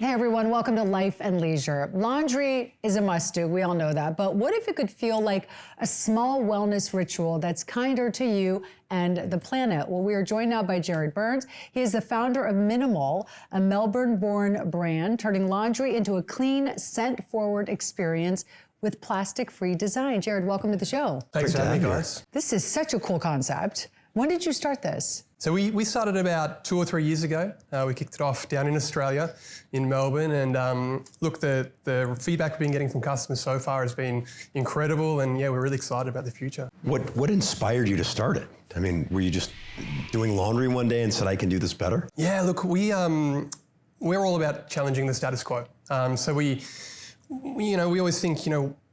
Hey everyone, welcome to Life and Leisure. Laundry is a must-do, we all know that, but what if it could feel like a small wellness ritual that's kinder to you and the planet? Well, we are joined now by Jared Burns. He is the founder of MNML, a Melbourne-born brand, turning laundry into a clean, scent-forward experience with plastic-free design. Jared, welcome to the show. Thanks for having me, guys. This is such a cool concept. When did you start this? So we started about 2 or 3 years ago. We kicked it off down in Australia, in Melbourne, and look, the feedback we've been getting from customers so far has been incredible, and yeah, we're really excited about the future. What inspired you to start it? I mean, were you just doing laundry one day and said, I can do this better? Yeah, look, we're all about challenging the status quo. So we always think,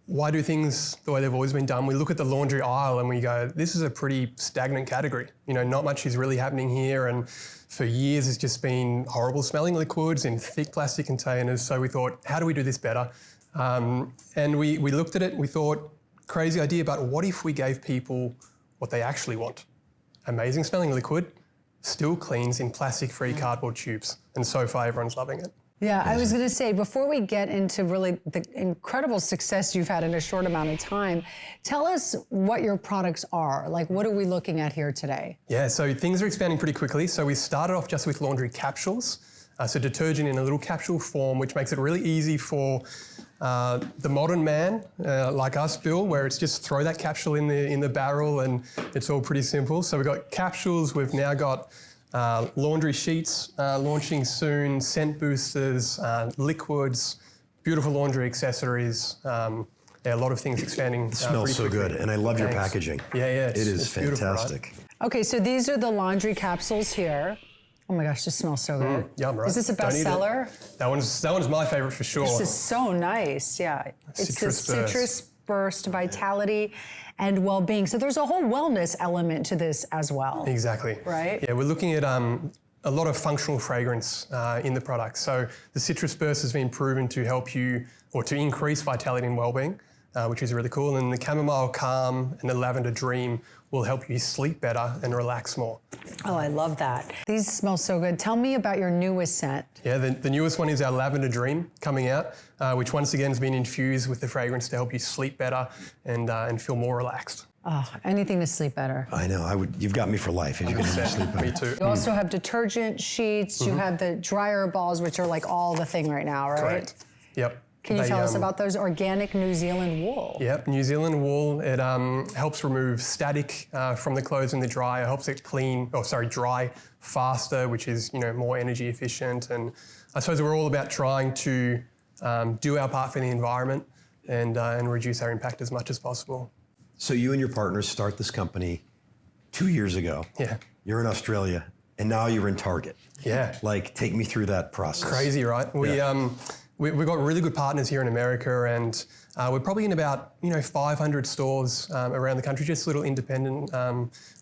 why do things the way they've always been done? We look at the laundry aisle and we go, this is a pretty stagnant category. Not much is really happening here. And for years, it's just been horrible smelling liquids in thick plastic containers. So we thought, how do we do this better? And we looked at it, we thought, crazy idea, but what if we gave people what they actually want? Amazing smelling liquid, still cleans in plastic-free cardboard tubes. And so far, everyone's loving it. Yeah, I was going to say, before we get into really the incredible success you've had in a short amount of time, tell us what your products are. Like, what are we looking at here today? Yeah, so things are expanding pretty quickly. So we started off just with laundry capsules. So detergent in a little capsule form, which makes it really easy for the modern man, like us, Bill, where it's just throw that capsule in the barrel and it's all pretty simple. So we've got capsules, we've now got laundry sheets launching soon, scent boosters, liquids, beautiful laundry accessories. Yeah, a lot of things expanding. It smells so good, and I love your packaging. Yeah, it is fantastic. Right? Okay, so these are the laundry capsules here. Oh my gosh, this smells so good. Yum, right? Is this a bestseller? That one's my favorite for sure. This is so nice, yeah. It's the citrus burst, vitality, and well-being. So there's a whole wellness element to this as well. Exactly. Right? Yeah, we're looking at a lot of functional fragrance in the product. So the citrus burst has been proven to help you, or to increase vitality and well-being, which is really cool. And the chamomile calm and the lavender dream will help you sleep better and relax more. Oh, I love that. These smell so good. Tell me about your newest scent. Yeah, the newest one is our lavender dream coming out, which once again has been infused with the fragrance to help you sleep better and feel more relaxed. Oh, anything to sleep better. I know, you've got me for life. If you can sleep better. Me too. You also have detergent sheets, you have the dryer balls, which are like all the thing right now, right? Correct. Yep. Can you tell us about those organic New Zealand wool? Yep, New Zealand wool. It helps remove static from the clothes in the dryer, helps it dry faster, which is more energy efficient. And I suppose we're all about trying to do our part for the environment and reduce our impact as much as possible. So you and your partners start this company 2 years ago. Yeah. You're in Australia, and now you're in Target. Yeah. Like, take me through that process. Crazy, right? We've got really good partners here in America, and we're probably in about 500 stores around the country, just little independent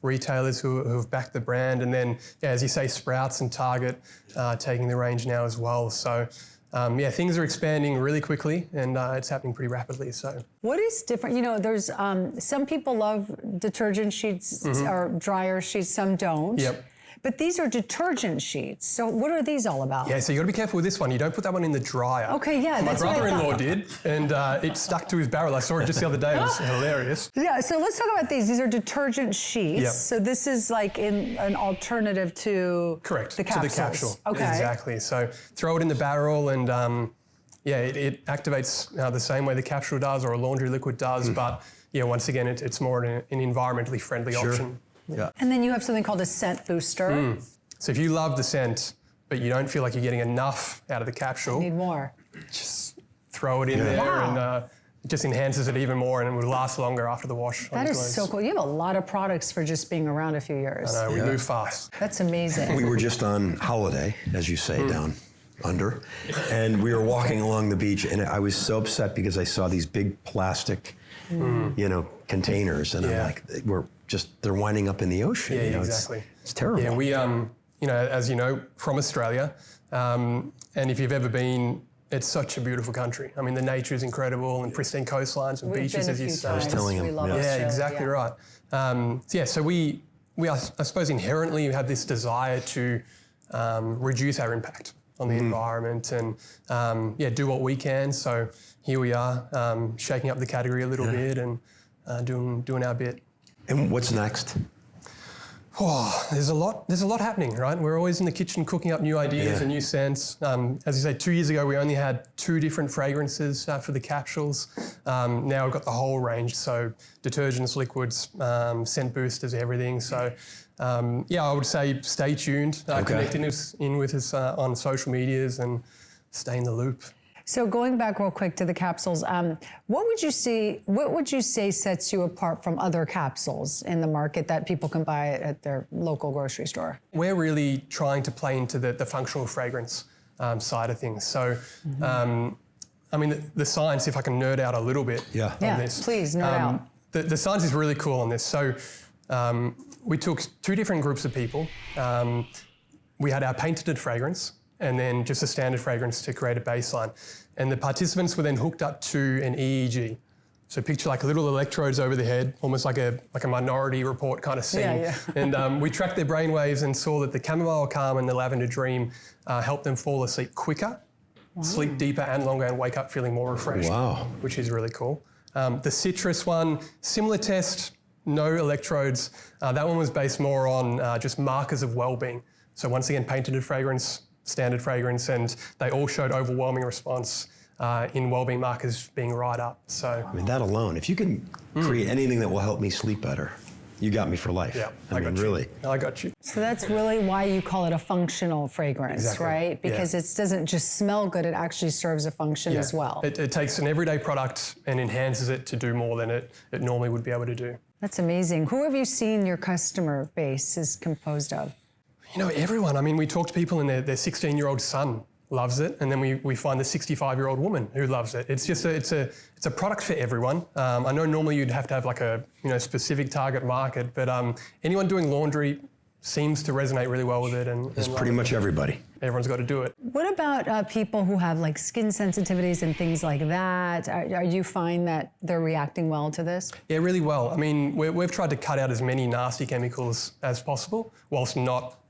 retailers who have backed the brand, and then as you say, Sprouts and Target taking the range now as well. So things are expanding really quickly, and it's happening pretty rapidly. So what is different? There's some people love detergent sheets or dryer sheets, some don't. Yep. But these are detergent sheets. So what are these all about? Yeah, so you got to be careful with this one. You don't put that one in the dryer. Okay, yeah, that's what I thought. My brother-in-law did, and it stuck to his barrel. I saw it just the other day. It was hilarious. Yeah, so let's talk about these. These are detergent sheets. Yep. So this is like an alternative to Correct. the capsules. To the capsule. Okay. Exactly. So throw it in the barrel, and it activates the same way the capsule does or a laundry liquid does. But once again, it's more an environmentally friendly option. Yeah. And then you have something called a scent booster. So if you love the scent, but you don't feel like you're getting enough out of the capsule, Need more. just throw it in there, and it just enhances it even more, and it will last longer after the wash. That is so cool. You have a lot of products for just being around a few years. I know, we move fast. That's amazing. We were just on holiday, as you say, down under, and we were walking along the beach, and I was so upset because I saw these big plastic, containers, and I'm like, they're winding up in the ocean. Yeah, exactly. It's terrible. Yeah, we, as you know, from Australia, and if you've ever been, it's such a beautiful country. I mean, the nature is incredible and pristine coastlines and beaches, as you say. I was telling him. Yeah, exactly right. So we I suppose inherently have this desire to reduce our impact. on the environment and do what we can. So here we are, shaking up the category a little bit and doing our bit. And what's next? Oh, there's a lot happening, right? We're always in the kitchen cooking up new ideas and new scents. As you say, 2 years ago, we only had 2 different fragrances for the capsules. Now we've got the whole range, so detergents, liquids, scent boosters, everything. So I would say stay tuned, connect in with us on social medias and stay in the loop. So going back real quick to the capsules, what would you say sets you apart from other capsules in the market that people can buy at their local grocery store? We're really trying to play into the functional fragrance side of things. So, the science, if I can nerd out a little bit on this. Please, nerd out. The science is really cool on this. So we took 2 different groups of people. We had our patented fragrance, and then just a standard fragrance to create a baseline. And the participants were then hooked up to an EEG. So picture like little electrodes over the head, almost like a Minority Report kind of scene. Yeah. And we tracked their brainwaves and saw that the chamomile calm and the lavender dream helped them fall asleep quicker, sleep deeper and longer, and wake up feeling more refreshed. Wow. Which is really cool. The citrus one, similar test, no electrodes. That one was based more on just markers of well-being. So once again, patented fragrance, standard fragrance, and they all showed overwhelming response in wellbeing markers being right up. So I mean, that alone, if you can create anything that will help me sleep better, you got me for life. Yeah, I mean, really. I got you. So that's really why you call it a functional fragrance, Exactly. right? Because it doesn't just smell good, it actually serves a function as well. It takes an everyday product and enhances it to do more than it normally would be able to do. That's amazing. Who have you seen your customer base is composed of? You know, everyone. I mean, we talk to people and their 16-year-old son loves it, and then we find the 65-year-old woman who loves it. It's just it's a product for everyone. I know normally you'd have to have like a specific target market, but anyone doing laundry seems to resonate really well with it. It's pretty much everybody. Everyone's got to do it. What about people who have like skin sensitivities and things like that? Are you find that they're reacting well to this? Yeah, really well. I mean, we've tried to cut out as many nasty chemicals as possible, whilst not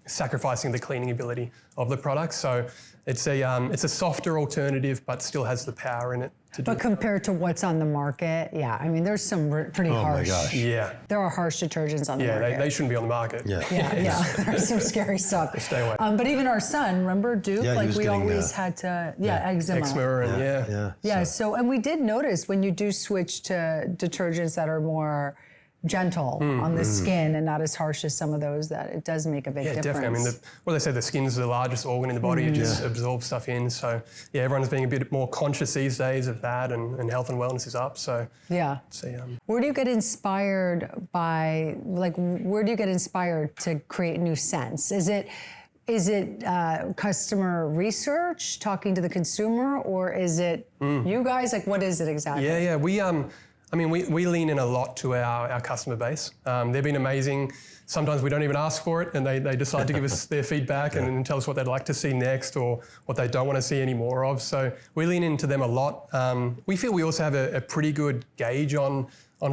sacrificing the cleaning ability of the product. So it's a softer alternative, but still has the power in it to do. But compared to what's on the market, I mean, there's some pretty harsh. Oh my gosh. Yeah. There are harsh detergents on the market. Yeah, they shouldn't be on the market. Yeah. There's some scary stuff. Stay away. But even our son, remember Duke? Yeah, he like was we getting, always had to, eczema. Eczema and Yeah. So, and we did notice when you do switch to detergents that are more gentle on the skin and not as harsh as some of those, that it does make a big difference. Definitely. I mean, they say the skin's the largest organ in the body. It just absorbs stuff in. So, everyone's being a bit more conscious these days of that, and health and wellness is up. So, where do you get inspired by, where do you get inspired to create new scents? Is it customer research, talking to the consumer, or is it you guys? Like, what is it exactly? Yeah. We lean in a lot to our customer base. They've been amazing. Sometimes we don't even ask for it, and they decide to give us their feedback and tell us what they'd like to see next or what they don't want to see any more of. So we lean into them a lot. We feel we also have a pretty good gauge on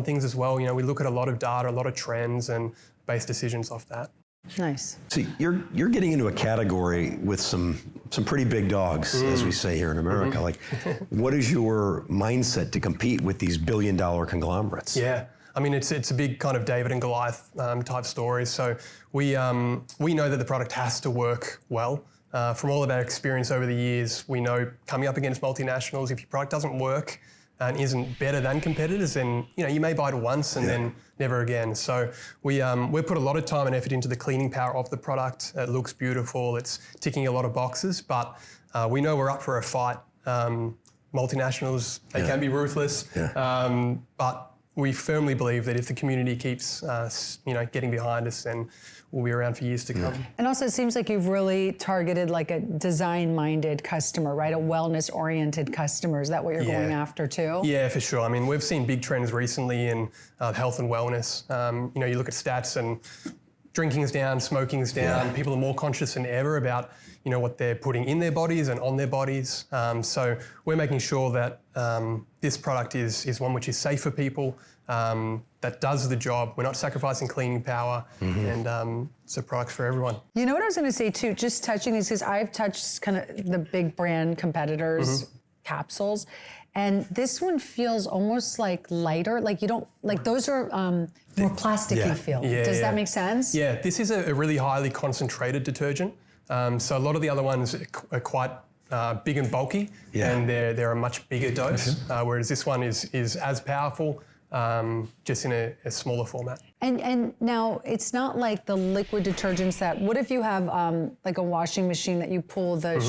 things as well. We look at a lot of data, a lot of trends, and base decisions off that. Nice. See, you're getting into a category with some pretty big dogs, as we say here in America. Like, what is your mindset to compete with these billion-dollar conglomerates? Yeah, I mean, it's a big kind of David and Goliath type story. So we know that the product has to work well. From all of our experience over the years, we know coming up against multinationals, if your product doesn't work and isn't better than competitors, then you may buy it once and then never again. So we put a lot of time and effort into the cleaning power of the product. It looks beautiful. It's ticking a lot of boxes, but we know we're up for a fight. Multinationals, they can be ruthless, but we firmly believe that if the community keeps getting behind us, then we'll be around for years to come. And also, it seems like you've really targeted like a design-minded customer, right? A wellness-oriented customer. Is that what you're going after too? Yeah, for sure. I mean, we've seen big trends recently in health and wellness. You look at stats and drinking's down, smoking's down. People are more conscious than ever about what they're putting in their bodies and on their bodies. So we're making sure that this product is one which is safe for people, that does the job. We're not sacrificing cleaning power, and it's a product for everyone. You know what I was going to say too, just touching these, because I've touched kind of the big brand competitors' capsules, and this one feels almost like lighter, like you don't, like those are more plasticky feel. Does that make sense? Yeah, this is a really highly concentrated detergent. So a lot of the other ones are quite big and bulky, and they're a much bigger dose, whereas this one is as powerful, just in a smaller format. And now it's not like the liquid detergents that, what if you have like a washing machine that you pull the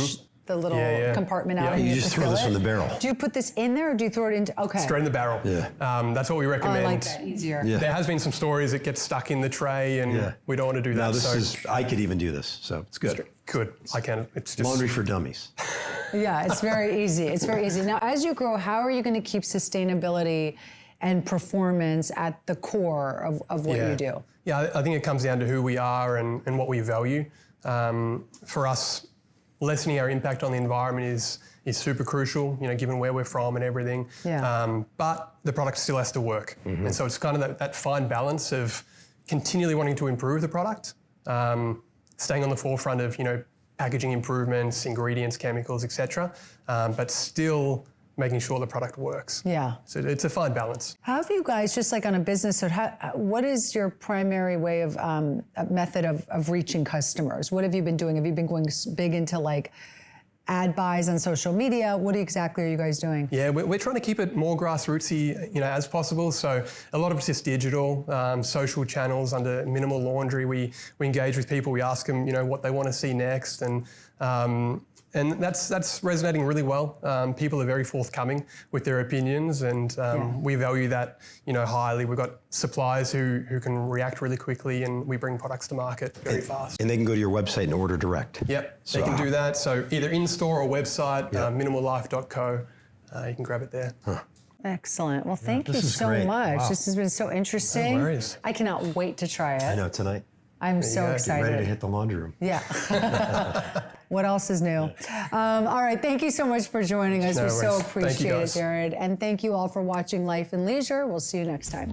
little compartment out and you just throw this in the barrel. Do you put this in there or do you throw it into, okay. Straight in the barrel. Yeah. That's what we recommend. I like that, easier. Yeah. There has been some stories it gets stuck in the tray and we don't want to do that. No, this is, I could even do this, so it's good. Good, I can. It's just laundry for dummies. Yeah, it's very easy. It's very easy. Now, as you grow, how are you going to keep sustainability and performance at the core of what you do? Yeah, I think it comes down to who we are and what we value. For us, lessening our impact on the environment is super crucial, given where we're from and everything. Yeah. But the product still has to work. And so it's kind of that fine balance of continually wanting to improve the product, staying on the forefront of, packaging improvements, ingredients, chemicals, etc., but still making sure the product works. Yeah. So it's a fine balance. How have you guys, just like on a business, what is your primary way of, method of reaching customers? What have you been doing? Have you been going big into like ad buys on social media? What exactly are you guys doing? Yeah, we're trying to keep it more grassrootsy, as possible. So a lot of it's just digital, social channels under Minimal Laundry. We engage with people. We ask them, what they want to see next, and that's resonating really well. People are very forthcoming with their opinions, and we value that, highly. We've got suppliers who can react really quickly, and we bring products to market very fast. And they can go to your website and order direct. Yep, they can do that. So either in-store or website, minimallife.co, you can grab it there. Excellent. Well, thank you is so great. much. Wow. This has been so interesting. No worries. I cannot wait to try it. I know, tonight. I'm so excited. Ready to hit the laundry room. Yeah. What else is new? All right. Thank you so much for joining us. No we so worries. appreciate Thank you, it, guys. Jared. And thank you all for watching Life and Leisure. We'll see you next time.